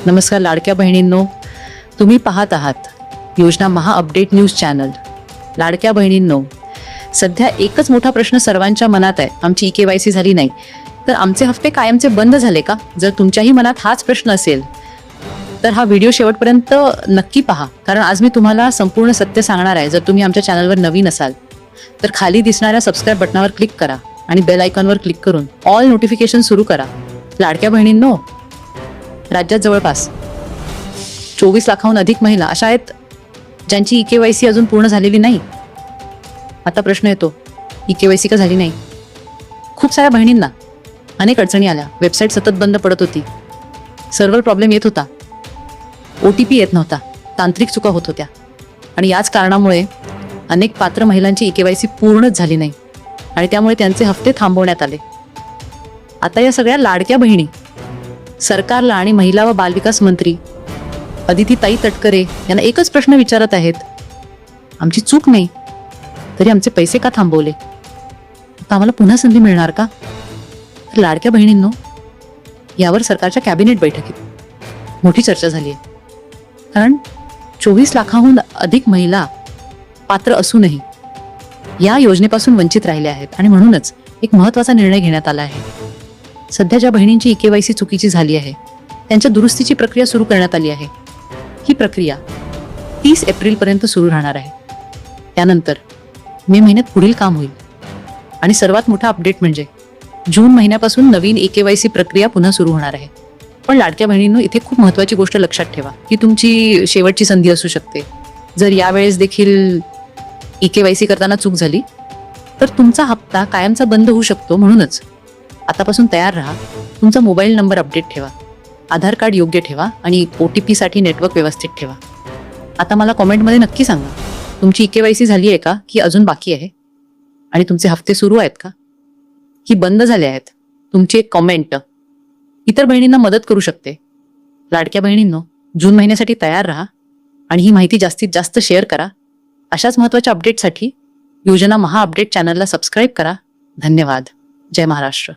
नमस्कार लाडक्या बहिणींनो, तुम्ही पाहत आहात योजना महा अपडेट न्यूज चॅनल. लाडक्या बहिणींनो, सध्या एकच मोठा प्रश्न सर्वांच्या मनात आहे. आमची KYC झाली नाही तर आमचे हफ्ते कायमचे बंद झाले का? जर तुमच्याही मनात हाच प्रश्न असेल तर हा व्हिडिओ शेवटपर्यंत नक्की पहा, कारण आज मी तुम्हाला संपूर्ण सत्य सांगणार आहे. जर तुम्ही आमच्या चॅनलवर नवीन असाल तर खाली दिसणाऱ्या सबस्क्राईब बटनावर क्लिक करा आणि बेल आयकॉनवर क्लिक करून ऑल नोटिफिकेशन सुरू करा. लाडक्या बहिणींनो, राज्यात जवळपास 24 लाखाहून अधिक महिला अशा आहेत ज्यांची KYC अजून पूर्ण झालेली नाही. आता प्रश्न येतो, KYC का झाली नाही? खूप साऱ्या बहिणींना अनेक अडचणी आल्या. वेबसाईट सतत बंद पडत होती, सर्व्हर प्रॉब्लेम येत होता, OTP येत नव्हता, तांत्रिक चुका होत होत्या आणि याच कारणामुळे अनेक पात्र महिलांची KYC पूर्णच झाली नाही आणि त्यामुळे त्यांचे हफ्ते थांबवण्यात आले. आता या सगळ्या लाडक्या बहिणी सरकारला आणि महिला व बालविकास मंत्री अदितीताई तटकरे यांना एकच प्रश्न विचारत आहेत. आमची चूक नाही तरी आमचे पैसे का थांबवले? आता आम्हाला पुन्हा संधी मिळणार का? तर लाडक्या बहिणींनो, यावर सरकारच्या कॅबिनेट बैठकीत मोठी चर्चा झाली आहे. कारण 24 लाखाहून अधिक महिला पात्र असूनही या योजनेपासून वंचित राहिल्या आहेत आणि म्हणूनच एक महत्त्वाचा निर्णय घेण्यात आला आहे. सध्या ज्या बहिणींची KYC चुकीची झाली आहे त्यांच्या दुरुस्तीची प्रक्रिया सुरू करण्यात आली आहे. ही प्रक्रिया 30 एप्रिलपर्यंत सुरू राहणार आहे. त्यानंतर मे महिन्यात पुढील काम होईल आणि सर्वात मोठा अपडेट म्हणजे जून महिन्यापासून नवीन KYC प्रक्रिया पुन्हा सुरू होणार आहे. पण लाडक्या बहिणींनो, इथे खूप महत्त्वाची गोष्ट लक्षात ठेवा की तुमची शेवटची संधी असू शकते. जर यावेळेस देखील KYC करताना चूक झाली तर तुमचा हप्ता कायमचा बंद होऊ शकतो. म्हणूनच आतापासून तयार राहा. तुमचा मोबाईल नंबर अपडेट ठेवा, आधार कार्ड योग्य ठेवा आणि OTP साठी नेटवर्क व्यवस्थित ठेवा. आता मला कॉमेंटमध्ये नक्की सांगा, तुमची KYC झाली आहे का की अजून बाकी आहे? आणि तुमचे हफ्ते सुरू आहेत का की बंद झाले आहेत? तुमची एक कॉमेंट इतर बहिणींना मदत करू शकते. लाडक्या बहिणींनो, जून महिन्यासाठी तयार राहा आणि ही माहिती जास्तीत जास्त शेअर करा. अशाच महत्त्वाच्या अपडेटसाठी योजना महा अपडेट चॅनलला सबस्क्राईब करा. धन्यवाद. जय महाराष्ट्र.